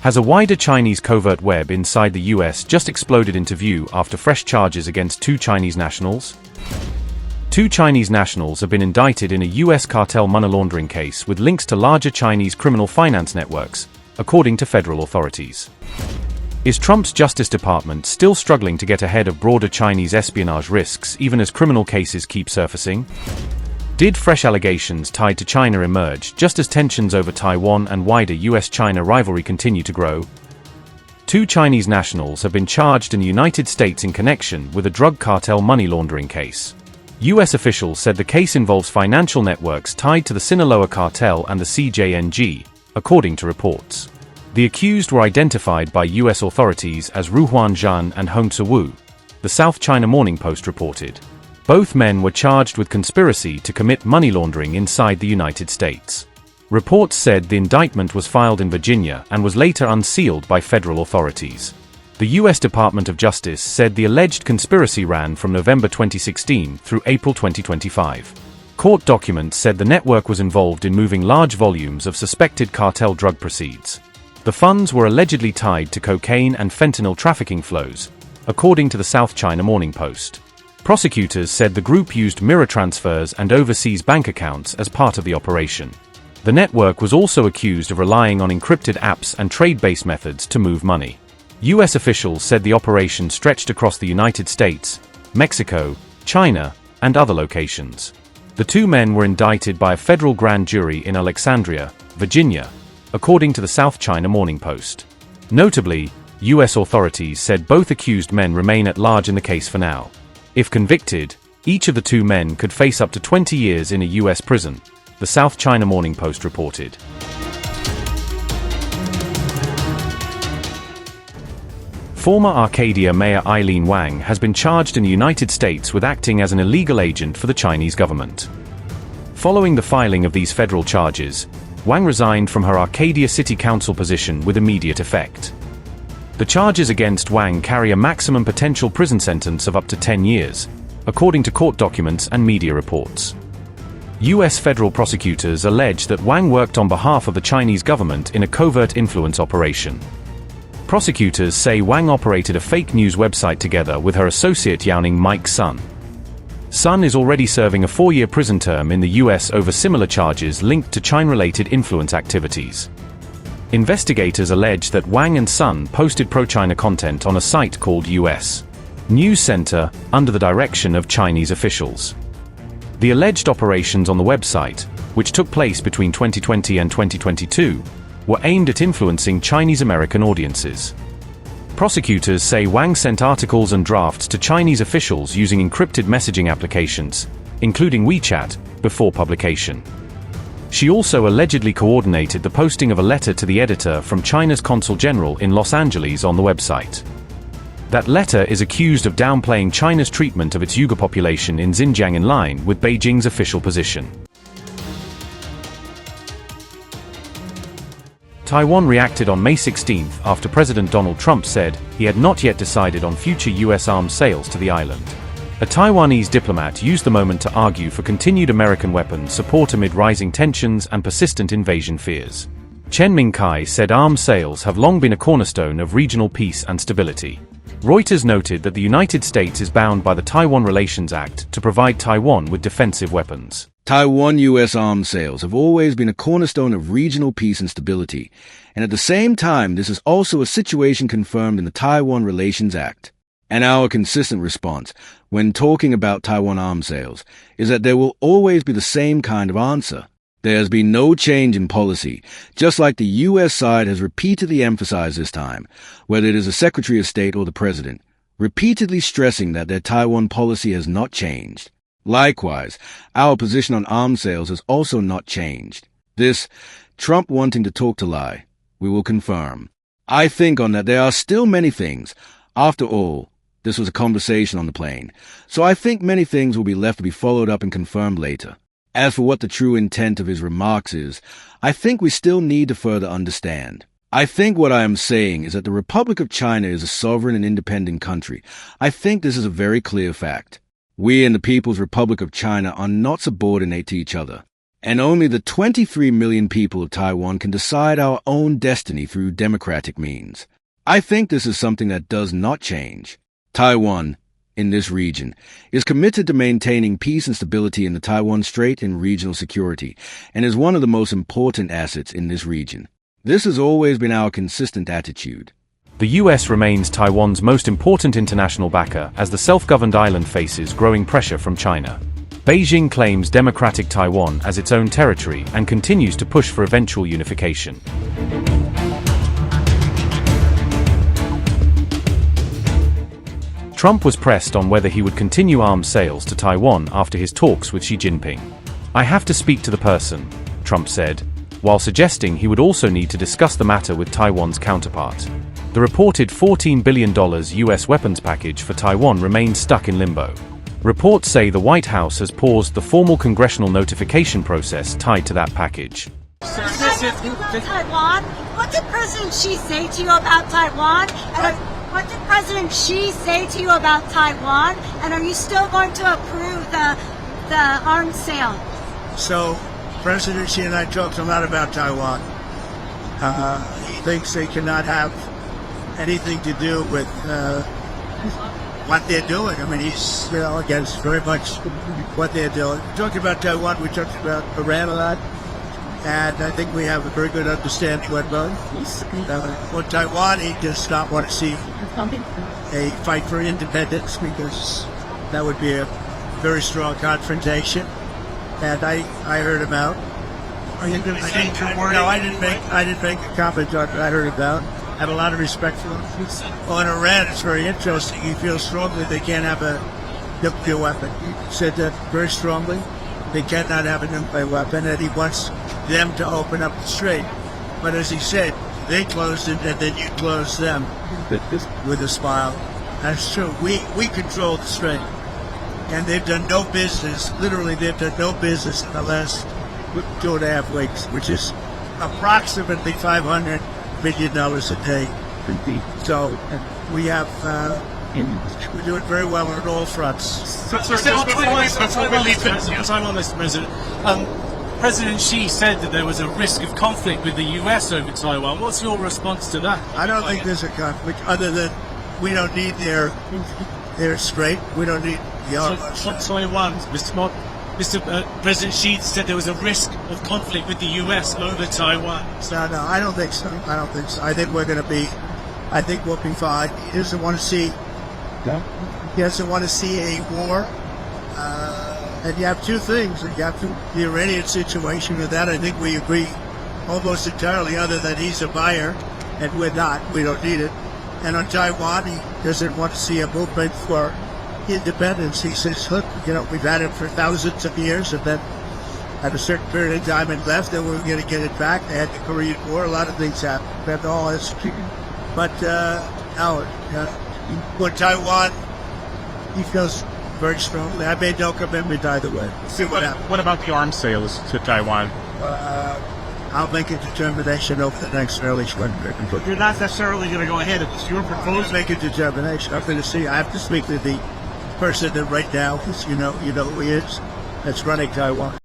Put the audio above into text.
Has a wider Chinese covert web inside the US just exploded into view after fresh charges against 2 Chinese nationals? 2 Chinese nationals have been indicted in a US cartel money laundering case with links to larger Chinese criminal finance networks, according to federal authorities. Is Trump's Justice Department still struggling to get ahead of broader Chinese espionage risks even as criminal cases keep surfacing? Did fresh allegations tied to China emerge just as tensions over Taiwan and wider US-China rivalry continue to grow? 2 Chinese nationals have been charged in the United States in connection with a drug cartel money laundering case. US officials said the case involves financial networks tied to the Sinaloa Cartel and the CJNG, according to reports. The accused were identified by US authorities as Ruhuan Zhen and Hongce, the South China Morning Post reported. Both men were charged with conspiracy to commit money laundering inside the United States. Reports said the indictment was filed in Virginia and was later unsealed by federal authorities. The U.S. Department of Justice said the alleged conspiracy ran from November 2016 through April 2025. Court documents said the network was involved in moving large volumes of suspected cartel drug proceeds. The funds were allegedly tied to cocaine and fentanyl trafficking flows, according to the South China Morning Post. Prosecutors said the group used mirror transfers and overseas bank accounts as part of the operation. The network was also accused of relying on encrypted apps and trade-based methods to move money. U.S. officials said the operation stretched across the United States, Mexico, China, and other locations. The 2 men were indicted by a federal grand jury in Alexandria, Virginia, according to the South China Morning Post. Notably, U.S. authorities said both accused men remain at large in the case for now. If convicted, each of the 2 men could face up to 20 years in a U.S. prison, the South China Morning Post reported. Former Arcadia Mayor Eileen Wang has been charged in the United States with acting as an illegal agent for the Chinese government. Following the filing of these federal charges, Wang resigned from her Arcadia City Council position with immediate effect. The charges against Wang carry a maximum potential prison sentence of up to 10 years, according to court documents and media reports. U.S. federal prosecutors allege that Wang worked on behalf of the Chinese government in a covert influence operation. Prosecutors say Wang operated a fake news website together with her associate Yaoning Mike Sun. Sun is already serving a 4-year prison term in the U.S. over similar charges linked to China-related influence activities. Investigators allege that Wang and Sun posted pro-China content on a site called U.S. News Center under the direction of Chinese officials. The alleged operations on the website, which took place between 2020 and 2022, were aimed at influencing Chinese-American audiences. Prosecutors say Wang sent articles and drafts to Chinese officials using encrypted messaging applications, including WeChat, before publication. She also allegedly coordinated the posting of a letter to the editor from China's Consul General in Los Angeles on the website. That letter is accused of downplaying China's treatment of its Uyghur population in Xinjiang in line with Beijing's official position. Taiwan reacted on May 16 after President Donald Trump said he had not yet decided on future U.S. arms sales to the island. A Taiwanese diplomat used the moment to argue for continued American weapons support amid rising tensions and persistent invasion fears. Chen Mingkai said arms sales have long been a cornerstone of regional peace and stability. Reuters noted that the United States is bound by the Taiwan Relations Act to provide Taiwan with defensive weapons. Taiwan-U.S. arms sales have always been a cornerstone of regional peace and stability, and at the same time this is also a situation confirmed in the Taiwan Relations Act. And our consistent response, when talking about Taiwan arms sales, is that there will always be the same kind of answer. There has been no change in policy, just like the U.S. side has repeatedly emphasized this time, whether it is the Secretary of State or the President, repeatedly stressing that their Taiwan policy has not changed. Likewise, our position on arms sales has also not changed. This, Trump wanting to talk to lie, we will confirm. I think on that there are still many things. After all, this was a conversation on the plane, so I think many things will be left to be followed up and confirmed later. As for what the true intent of his remarks is, I think we still need to further understand. I think what I am saying is that the Republic of China is a sovereign and independent country. I think this is a very clear fact. We in the People's Republic of China are not subordinate to each other. And only the 23 million people of Taiwan can decide our own destiny through democratic means. I think this is something that does not change. Taiwan, in this region, is committed to maintaining peace and stability in the Taiwan Strait and regional security, and is one of the most important assets in this region. This has always been our consistent attitude. The US remains Taiwan's most important international backer as the self-governed island faces growing pressure from China. Beijing claims democratic Taiwan as its own territory and continues to push for eventual unification. Trump was pressed on whether he would continue arms sales to Taiwan after his talks with Xi Jinping. "I have to speak to the person," Trump said, while suggesting he would also need to discuss the matter with Taiwan's counterpart. The reported $14 billion US weapons package for Taiwan remains stuck in limbo. Reports say the White House has paused the formal congressional notification process tied to that package. Taiwan? What did President Xi say to you about Taiwan? What did President Xi say to you about Taiwan? And are you still going to approve the arms sale? So, President Xi and I talked a lot about Taiwan. He thinks they cannot have anything to do with what they're doing. I mean, he's against very much what they're doing. We talked about Taiwan, we talked about Iran a lot, and I think we have a very good understanding what going. For Taiwan, he does not want to see a fight for independence because that would be a very strong confrontation. And I heard about. I didn't make a comment on what I heard about. I have a lot of respect for him. Well, in Iran, it's very interesting. He feels strongly they can't have a nuclear weapon. He said that very strongly. They cannot have a nuclear weapon, and he wants them to open up the strait. But as he said, they closed it, and then you closed them with a smile. That's true. We control the strait. And they've done no business, literally they've done no business in the last 2.5 weeks, which is approximately $500 million a day. So we have, we're doing very well on all fronts. Before we leave time on this, President, President Xi said that there was a risk of conflict with the US over Taiwan. What's your response to that? I don't think there's a conflict, other than we don't need their strait. We don't need Taiwan, Mr. President Xi said there was a risk of conflict with the US over Taiwan. No, I don't think so. I think we're going to be. I think we'll be fine. He doesn't want to see. He doesn't want to see a war. And you have two things. You have the Iranian situation. With that, I think we agree almost entirely. Other than he's a buyer, and we're not. We don't need it. And on Taiwan, he doesn't want to see a movement for independence. He says, look, we've had it for thousands of years, and then at a certain period of time it left, and we're going to get it back. They had the Korean War, a lot of things happened. That's all history. But now, for Taiwan, he feels very strongly. I made no commitment either way. See what happens. What about the arms sales to Taiwan? I'll make a determination over the next early spring. But you're not necessarily going to go ahead. It's your proposal. Make a determination. I'm going to see. I have to speak to the person that right now, you know who he is, that's running Taiwan.